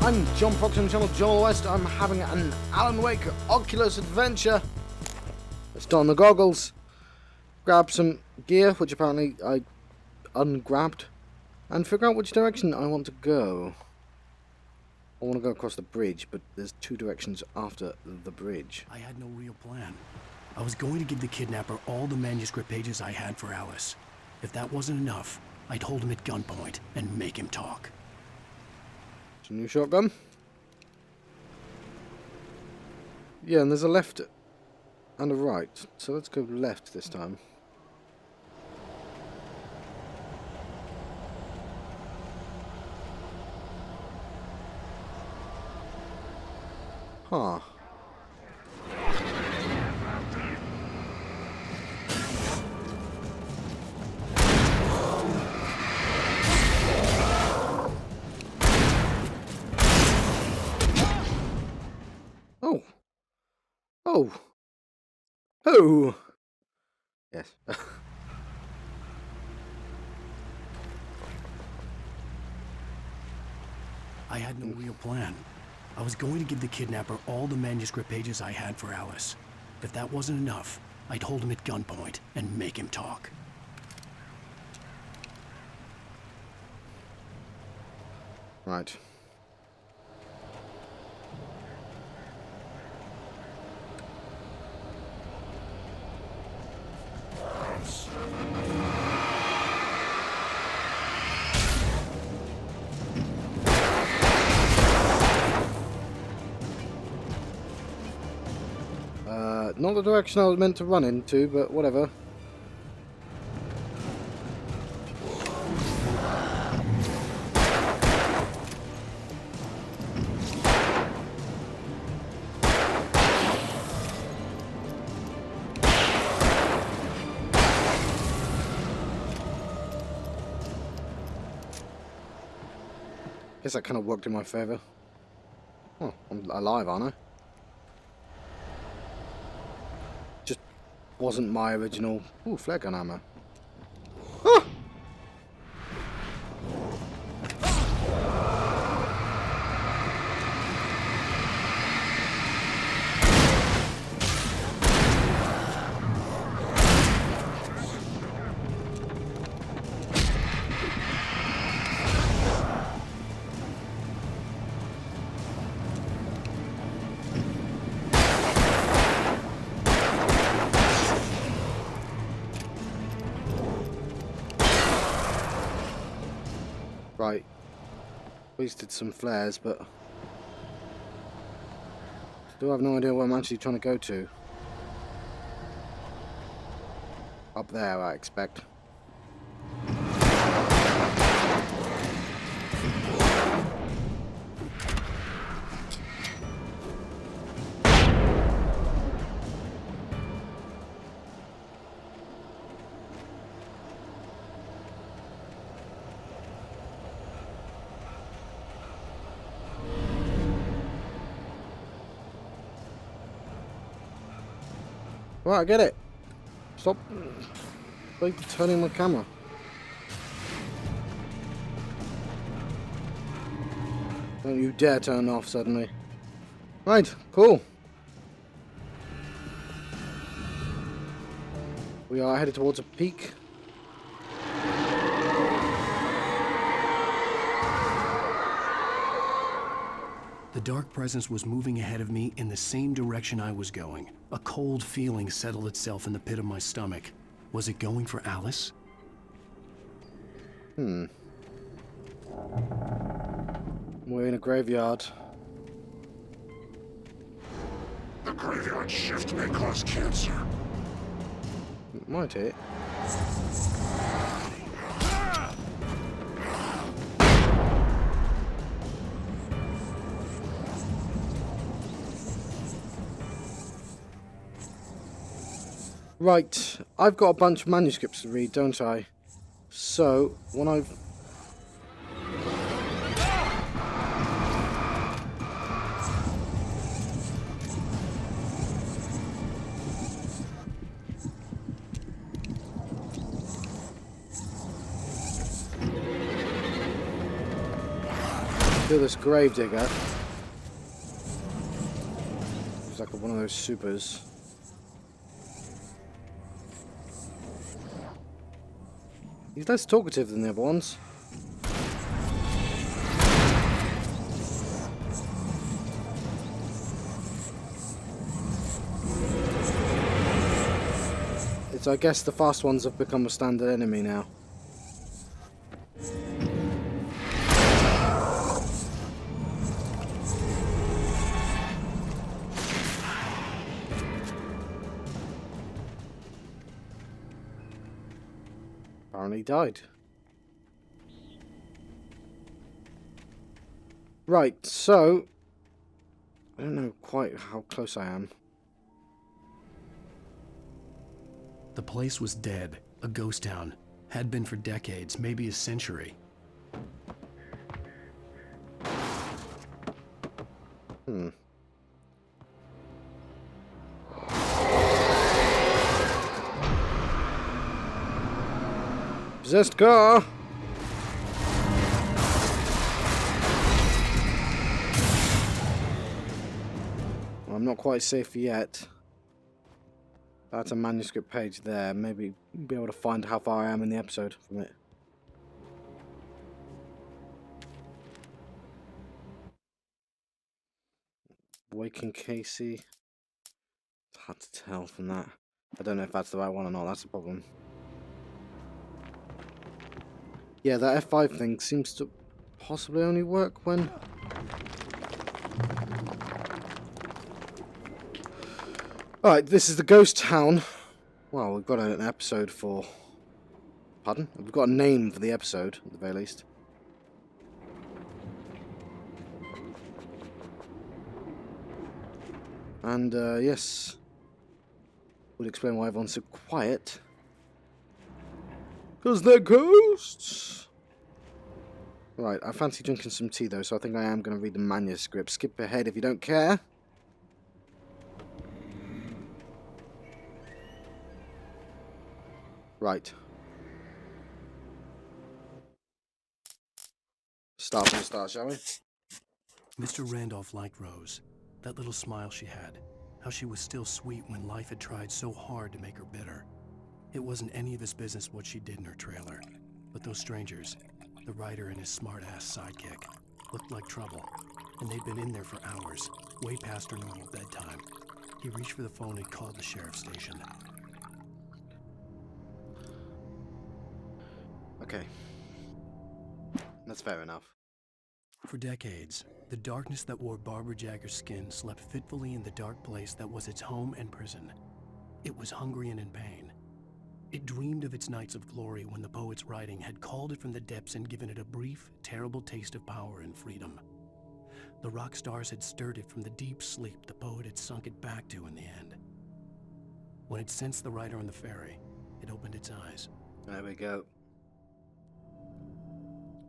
I'm John Proctor from channel Joel West. I'm having an Alan Wake Oculus adventure. Let's don the goggles, grab some gear, which apparently I ungrabbed, and figure out which direction I want to go. I want to go across the bridge, but there's two directions after the bridge. I had no real plan. I was going to give the kidnapper all the manuscript pages I had for Alice. If that wasn't enough, I'd hold him at gunpoint and make him talk. It's a new shotgun. Yeah, and there's a left and a right, so let's go left this time. Huh. Oh. Oh. Oh. Yes. I had no real plan. I was going to give the kidnapper all the manuscript pages I had for Alice. If that wasn't enough, I'd hold him at gunpoint and make him talk. Right. Not the direction I was meant to run into, but whatever. Guess that kind of worked in my favour. Oh, I'm alive, aren't I? Just wasn't my original... Ooh, flare gun ammo. Ah! Right, wasted some flares, but still have no idea where I'm actually trying to go to. Up there, I expect. Right, I get it. Stop turning my camera. Don't you dare turn off suddenly. Right, cool. We are headed towards a peak. The dark presence was moving ahead of me in the same direction I was going. A cold feeling settled itself in the pit of my stomach. Was it going for Alice? We're in a graveyard. The graveyard shift may cause cancer. It might hit. Right, I've got a bunch of manuscripts to read, don't I? So, when I've... Kill this gravedigger. He's like one of those supers. He's less talkative than the other ones. It's, I guess the fast ones have become a standard enemy now. Apparently died. Right, so I don't know quite how close I am. The place was dead, a ghost town. Had been for decades, maybe a century. Possessed car! Well, I'm not quite safe yet. That's a manuscript page there. Maybe be able to find how far I am in the episode from it. Waking Casey. It's hard to tell from that. I don't know if that's the right one or not. That's the problem. Yeah, that F5 thing seems to possibly only work when... Alright, this is the ghost town. Well, we've got an episode for... Pardon? We've got a name for the episode, at the very least. And, yes. Would explain why everyone's so quiet. Because they're ghosts! Right, I fancy drinking some tea though, so I think I am going to read the manuscript. Skip ahead if you don't care. Right. Start from the start, shall we? Mr. Randolph liked Rose. That little smile she had. How she was still sweet when life had tried so hard to make her bitter. It wasn't any of his business what she did in her trailer. But those strangers, the writer and his smart-ass sidekick, looked like trouble. And they'd been in there for hours, way past her normal bedtime. He reached for the phone and called the sheriff's station. Okay. That's fair enough. For decades, the darkness that wore Barbara Jagger's skin slept fitfully in the dark place that was its home and prison. It was hungry and in pain. It dreamed of its nights of glory when the poet's writing had called it from the depths and given it a brief, terrible taste of power and freedom. The rock stars had stirred it from the deep sleep the poet had sunk it back to in the end. When it sensed the writer on the ferry, it opened its eyes. There we go.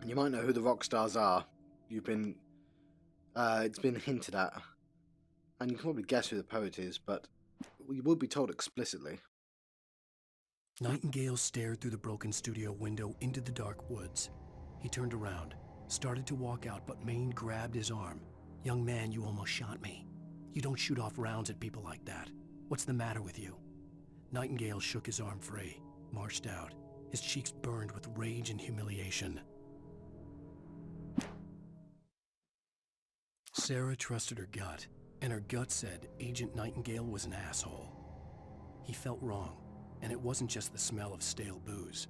You might know who the rock stars are. You've been... it's been hinted at. And you can probably guess who the poet is, but you will be told explicitly. Nightingale stared through the broken studio window into the dark woods. He turned around, started to walk out, but Maine grabbed his arm. "Young man, you almost shot me. You don't shoot off rounds at people like that. What's the matter with you?" Nightingale shook his arm free, marched out. His cheeks burned with rage and humiliation. Sarah trusted her gut, and her gut said Agent Nightingale was an asshole. He felt wrong, and it wasn't just the smell of stale booze.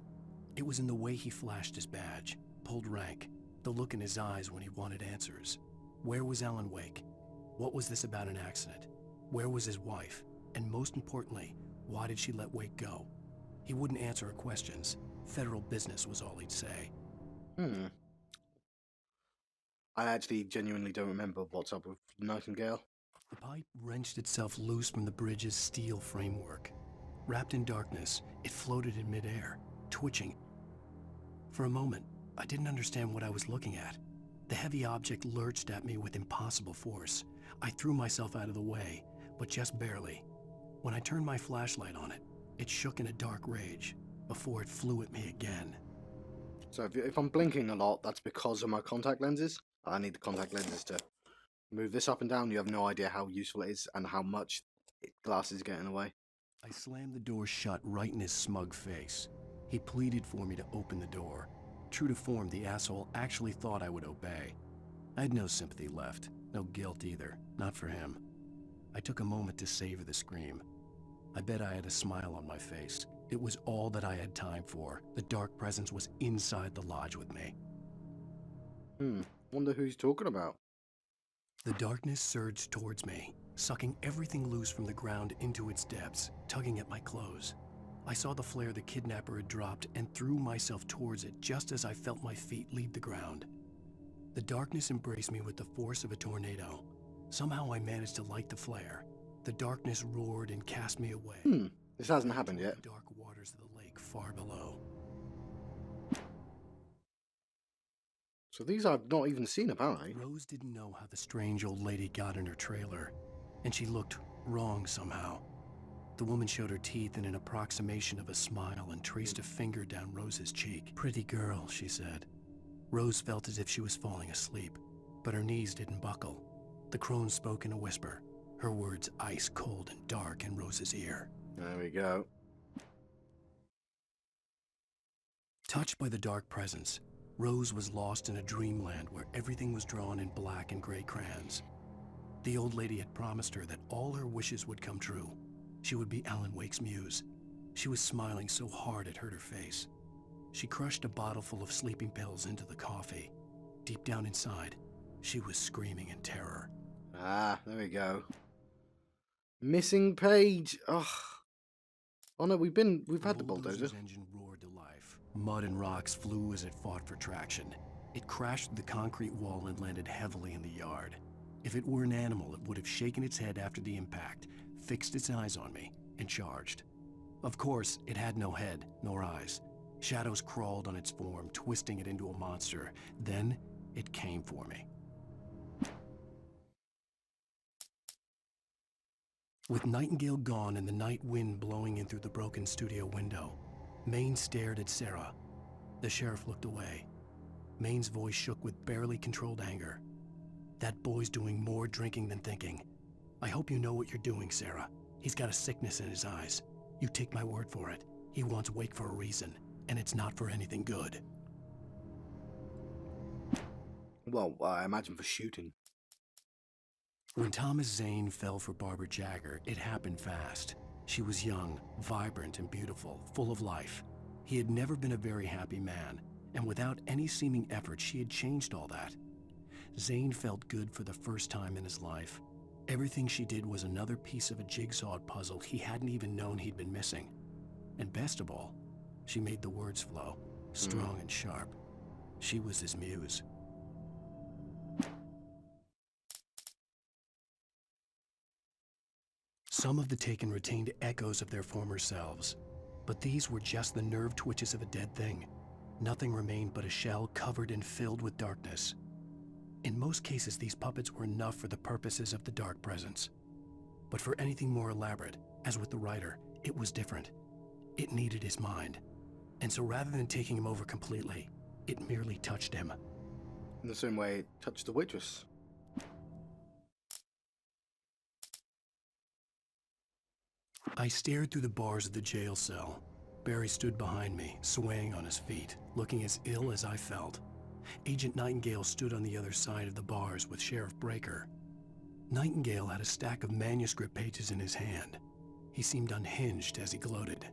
It was in the way he flashed his badge, pulled rank, the look in his eyes when he wanted answers. Where was Alan Wake? What was this about an accident? Where was his wife? And most importantly, why did she let Wake go? He wouldn't answer her questions. Federal business was all he'd say. I actually genuinely don't remember what's up with Nightingale. The pipe wrenched itself loose from the bridge's steel framework. Wrapped in darkness, it floated in midair, twitching. For a moment, I didn't understand what I was looking at. The heavy object lurched at me with impossible force. I threw myself out of the way, but just barely. When I turned my flashlight on it, it shook in a dark rage, before it flew at me again. So if I'm blinking a lot, that's because of my contact lenses. I need the contact lenses to move this up and down. You have no idea how useful it is and how much glass is getting away. I slammed the door shut right in his smug face. He pleaded for me to open the door. True to form, the asshole actually thought I would obey. I had no sympathy left, no guilt either, not for him. I took a moment to savor the scream. I bet I had a smile on my face. It was all that I had time for. The dark presence was inside the lodge with me. Wonder who he's talking about. The darkness surged towards me, sucking everything loose from the ground into its depths, tugging at my clothes. I saw the flare the kidnapper had dropped and threw myself towards it just as I felt my feet leave the ground. The darkness embraced me with the force of a tornado. Somehow I managed to light the flare. The darkness roared and cast me away. This hasn't happened yet. The dark waters of the lake far below. So these I've not even seen, apparently. Rose didn't know how the strange old lady got in her trailer, and she looked wrong somehow. The woman showed her teeth in an approximation of a smile and traced a finger down Rose's cheek. "Pretty girl," she said. Rose felt as if she was falling asleep, but her knees didn't buckle. The crone spoke in a whisper, her words ice cold and dark in Rose's ear. There we go. Touched by the dark presence, Rose was lost in a dreamland where everything was drawn in black and gray crayons. The old lady had promised her that all her wishes would come true. She would be Alan Wake's muse. She was smiling so hard it hurt her face. She crushed a bottle full of sleeping pills into the coffee. Deep down inside, she was screaming in terror. Ah, there we go. Missing page. Ugh. Oh no, we've had the bulldozer. bulldozer's engine roared to life. Mud and rocks flew as it fought for traction. It crashed through the concrete wall and landed heavily in the yard. If it were an animal, it would have shaken its head after the impact, fixed its eyes on me, and charged. Of course, it had no head, nor eyes. Shadows crawled on its form, twisting it into a monster. Then, it came for me. With Nightingale gone and the night wind blowing in through the broken studio window, Maine stared at Sarah. The sheriff looked away. Maine's voice shook with barely controlled anger. "That boy's doing more drinking than thinking. I hope you know what you're doing, Sarah. He's got a sickness in his eyes. You take my word for it. He wants Wake for a reason, and it's not for anything good." Well, I imagine for shooting. When Thomas Zane fell for Barbara Jagger, it happened fast. She was young, vibrant, and beautiful, full of life. He had never been a very happy man, and without any seeming effort, she had changed all that. Zane felt good for the first time in his life. Everything she did was another piece of a jigsaw puzzle he hadn't even known he'd been missing. And best of all, she made the words flow, strong and sharp. She was his muse. Some of the taken retained echoes of their former selves, but these were just the nerve twitches of a dead thing. Nothing remained but a shell covered and filled with darkness. In most cases, these puppets were enough for the purposes of the dark presence. But for anything more elaborate, as with the writer, it was different. It needed his mind. And so rather than taking him over completely, it merely touched him. In the same way it touched the waitress. I stared through the bars of the jail cell. Barry stood behind me, swaying on his feet, looking as ill as I felt. Agent Nightingale stood on the other side of the bars with Sheriff Breaker. Nightingale had a stack of manuscript pages in his hand. He seemed unhinged as he gloated.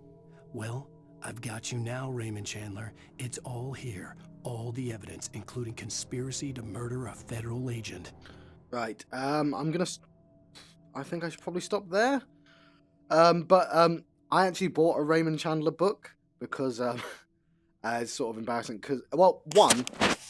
"Well, I've got you now, Raymond Chandler. It's all here. All the evidence, including conspiracy to murder a federal agent." Right, I think I should probably stop there. I actually bought a Raymond Chandler book because it's sort of embarrassing. Because, well, one,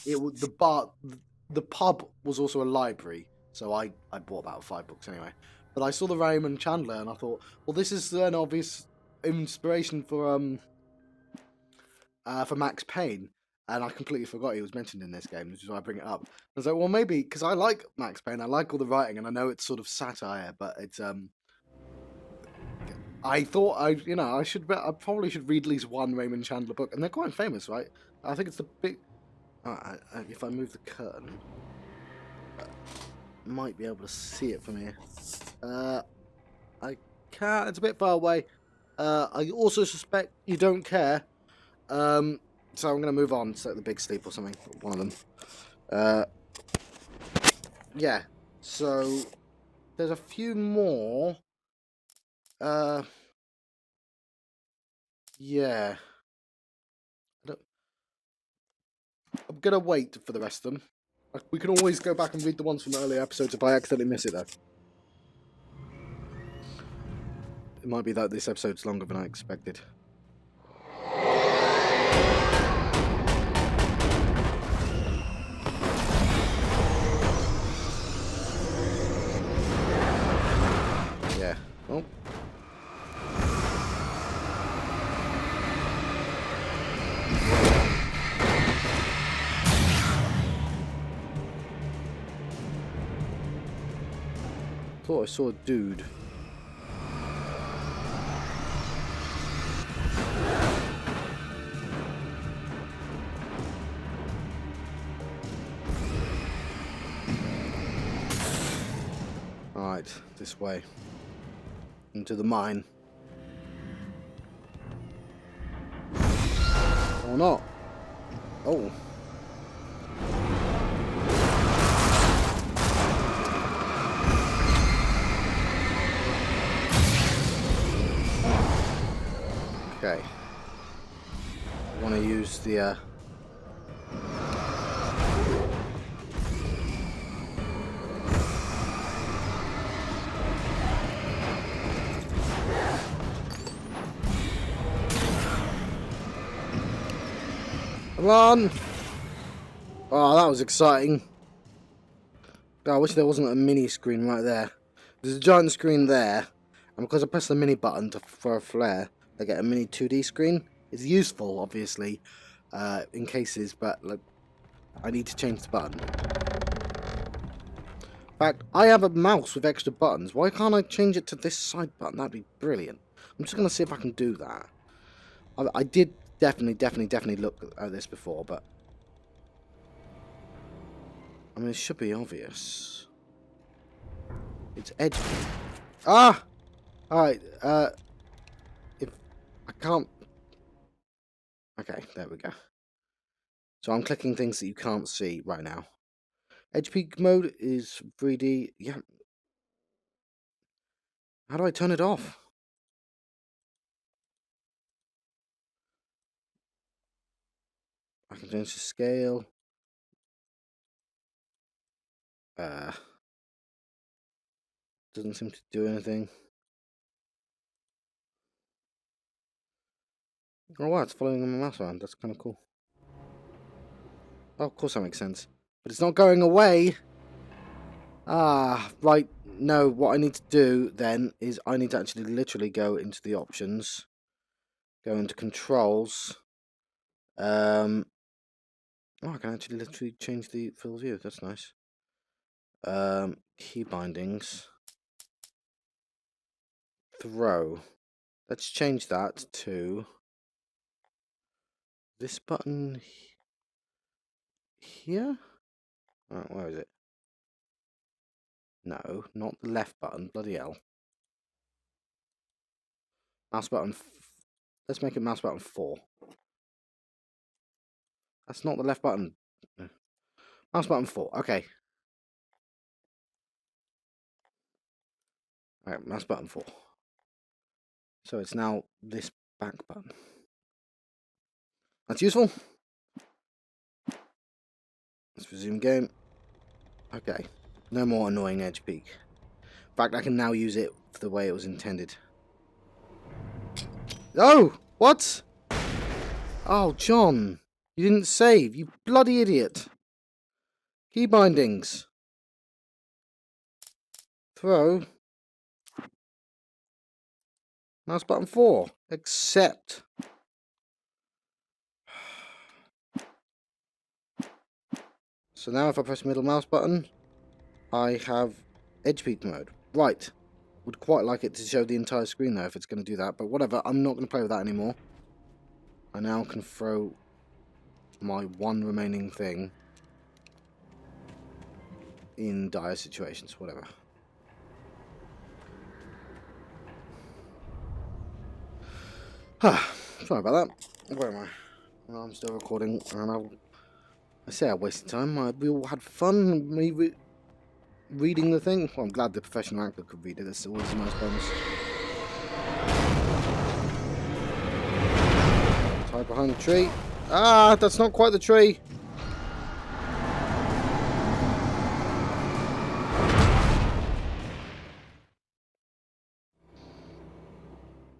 the pub was also a library, so I bought about 5 books anyway. But I saw the Raymond Chandler and I thought, well, this is an obvious inspiration for Max Payne, and I completely forgot he was mentioned in this game, which is why I bring it up. I was like, well, maybe because I like Max Payne, I like all the writing, and I know it's sort of satire, but it's I thought I probably should read at least one Raymond Chandler book, and they're quite famous, right? I think it's the big. If I move the curtain, Might be able to see it from here. I can't. It's a bit far away. I also suspect you don't care. So I'm going to move on to the big sleep or something. One of them. Yeah. So there's a few more. Yeah. I'm going to wait for the rest of them. We can always go back and read the ones from earlier episodes if I accidentally miss it, though. It might be that this episode's longer than I expected. Yeah. Oh. Thought I saw a dude. Alright, this way. Into the mine. Or not. Oh. Okay. I want to use the Come on! Oh, that was exciting. God, I wish there wasn't a mini screen right there. There's a giant screen there, and because I press the mini button for a flare, I get a mini 2D screen. It's useful, obviously, in cases, but like, I need to change the button. In fact, I have a mouse with extra buttons. Why can't I change it to this side button? That'd be brilliant. I'm just going to see if I can do that. I did definitely look at this before, but I mean, it should be obvious. It's edge. Ah! Alright, if I can't... Okay, there we go. So I'm clicking things that you can't see right now. Edge peak mode is 3D. Yeah. How do I turn it off? I can change the scale. Doesn't seem to do anything. Oh wow, it's following my mouse around. That's kind of cool. Oh, of course that makes sense. But it's not going away. Ah, right. No, what I need to do then is I need to actually literally go into the options. Go into controls. Oh, I can actually literally change the field of view. That's nice. Key bindings. Throw. Let's change that to this button here. Alright, where is it? No, not the left button. Bloody hell. Mouse button. Let's make it mouse button 4. That's not the left button. Mouse button 4. Okay. Alright, mouse button 4. So it's now this back button. That's useful. Let's resume game. Okay. No more annoying edge peak. In fact, I can now use it for the way it was intended. Oh! What? Oh, John. You didn't save. You bloody idiot. Key bindings. Throw. Mouse button 4. Accept. So now if I press middle mouse button, I have edge peak mode. Right. Would quite like it to show the entire screen though if it's going to do that, but whatever. I'm not going to play with that anymore. I now can throw my one remaining thing. in dire situations, whatever. Sorry about that. Where am I? Well, I'm still recording, and I say I wasted time. We all had fun. Me reading the thing. Well, I'm glad the professional actor could read it. That's always a nice bonus. Hide behind the tree. Ah, that's not quite the tree.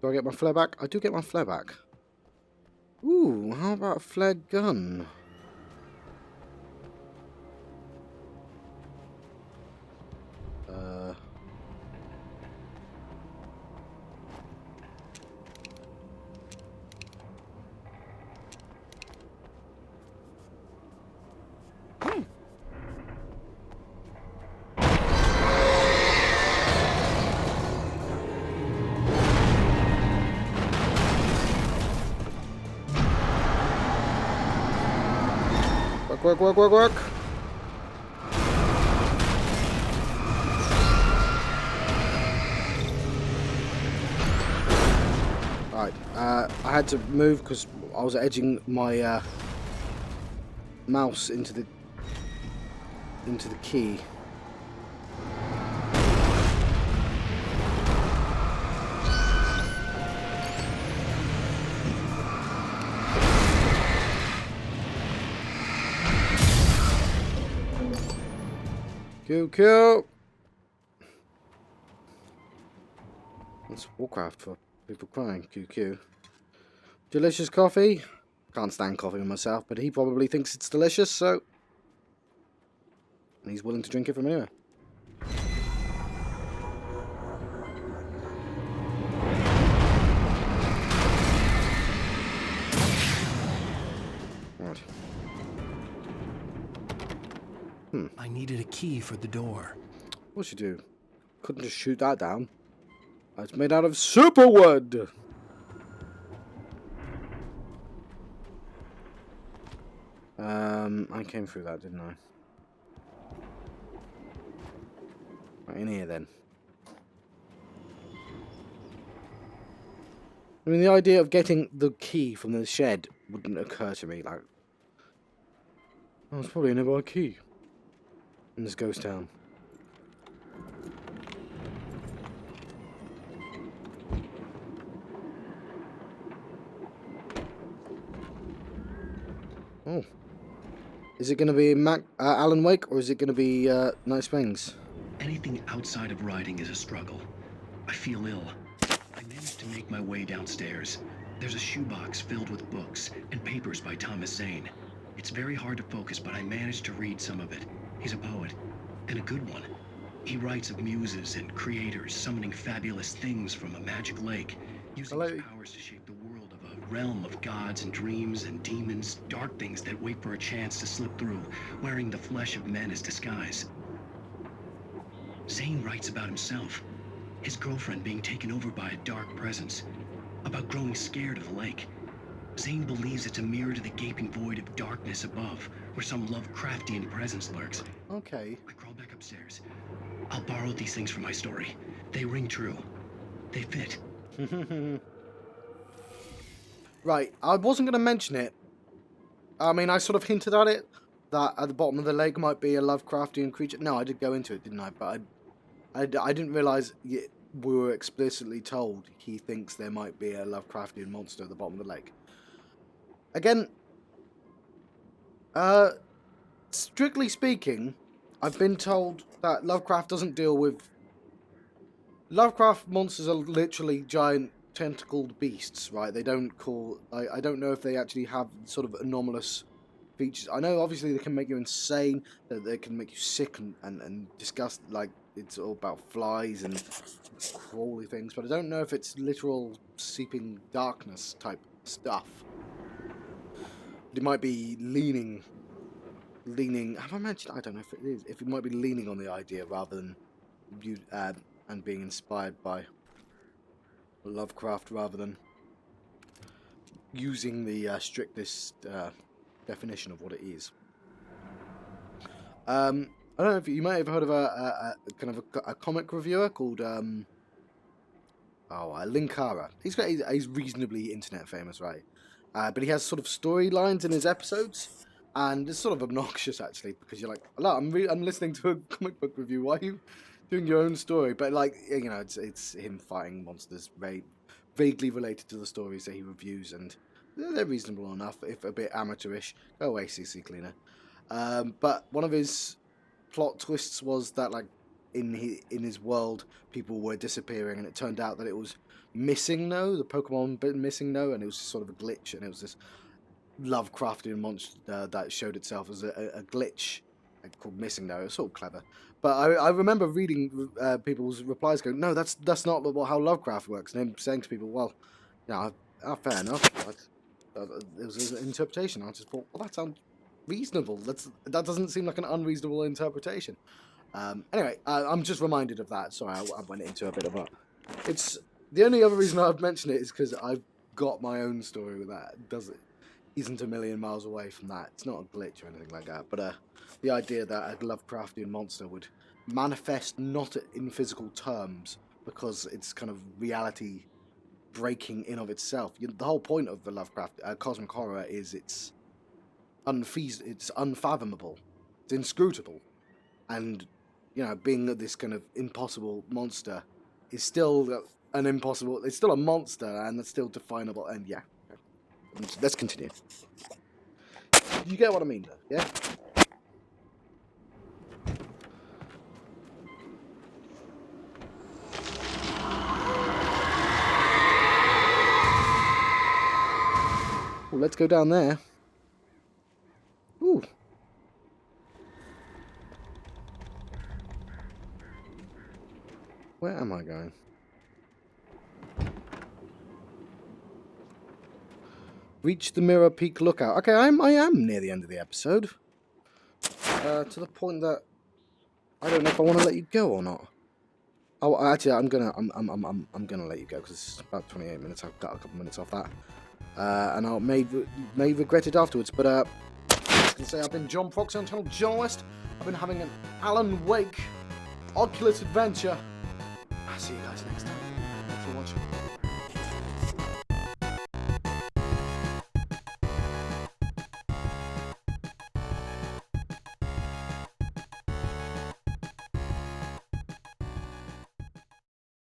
Do I get my flare back? I do get my flare back. Ooh, how about a flare gun? Work. Alright, I had to move because I was edging my mouse into the key. QQ. That's Warcraft for people crying. QQ. Delicious coffee. Can't stand coffee myself, but he probably thinks it's delicious, so and he's willing to drink it from anywhere. Right. I needed a key for the door. What'd you do? Couldn't just shoot that down. It's made out of super wood. I came through that, didn't I? Right, in here then. I mean, the idea of getting the key from the shed wouldn't occur to me. Like, oh, it's probably a nearby key in this ghost town. Oh. Is it going to be Alan Wake, or is it going to be Night Springs? Anything outside of writing is a struggle. I feel ill. I managed to make my way downstairs. There's a shoebox filled with books and papers by Thomas Zane. It's very hard to focus, but I managed to read some of it. He's a poet, and a good one. He writes of muses and creators summoning fabulous things from a magic lake, using his powers to shape the world of a realm of gods and dreams and demons, dark things that wait for a chance to slip through, wearing the flesh of men as disguise. Zane writes about himself, his girlfriend being taken over by a dark presence, about growing scared of the lake. Zane believes it's a mirror to the gaping void of darkness above, where some Lovecraftian presence lurks. Okay. I crawl back upstairs. I'll borrow these things for my story. They ring true. They fit. Right, I wasn't going to mention it. I mean, I sort of hinted at it, that at the bottom of the lake might be a Lovecraftian creature. No, I did go into it, didn't I? But I didn't realise we were explicitly told he thinks there might be a Lovecraftian monster at the bottom of the lake. Again, strictly speaking, I've been told that Lovecraft doesn't deal with... Lovecraft monsters are literally giant tentacled beasts, right? They don't call... I don't know if they actually have sort of anomalous features. I know obviously they can make you insane, that they can make you sick and disgust, like it's all about flies and crawly things, but I don't know if it's literal seeping darkness type stuff. It might be leaning, have I mentioned, I don't know if it is, if it might be leaning on the idea rather than and being inspired by Lovecraft rather than using the strictest definition of what it is. I don't know if you might have heard of a kind of a comic reviewer called Linkara. He's reasonably internet famous, right? But he has sort of storylines in his episodes, and it's sort of obnoxious actually, because you're like, "Hello, I'm listening to a comic book review. Why are you doing your own story?" But like, you know, it's him fighting monsters, very vaguely related to the stories that he reviews, and they're reasonable enough, if a bit amateurish. Go away, CC Cleaner. But one of his plot twists was that, like, in his world, people were disappearing, and it turned out that it was Missing No, the Pokemon Missing No, and it was sort of a glitch, and it was this Lovecraftian monster that showed itself as a glitch called Missing No. It was sort of clever. But I remember reading people's replies going, no, that's not how Lovecraft works, and him saying to people, well, yeah, fair enough. It was an interpretation. I just thought, well, that sounds reasonable. That doesn't seem like an unreasonable interpretation. Anyway, I'm just reminded of that. Sorry, I went into a bit of a... It's the only other reason I've mentioned it is because I've got my own story with that. Isn't a million miles away from that. It's not a glitch or anything like that. But the idea that a Lovecraftian monster would manifest not in physical terms because it's kind of reality breaking in of itself. The whole point of the Lovecraft cosmic horror is it's unfathomable, it's inscrutable, and you know, being this kind of impossible monster is still it's still a monster, and it's still definable. And yeah, let's continue. You get what I mean, though, yeah? Well, let's go down there. Ooh. Where am I going? Reach the Mirror Peak Lookout. Okay, I am near the end of the episode. To the point that I don't know if I want to let you go or not. Oh, actually, I'm gonna let you go because it's about 28 minutes. I've got a couple minutes off that, and I may regret it afterwards. But I was gonna say, I've been John Proxy on channel John West. I've been having an Alan Wake Oculus adventure. I'll see you guys next time.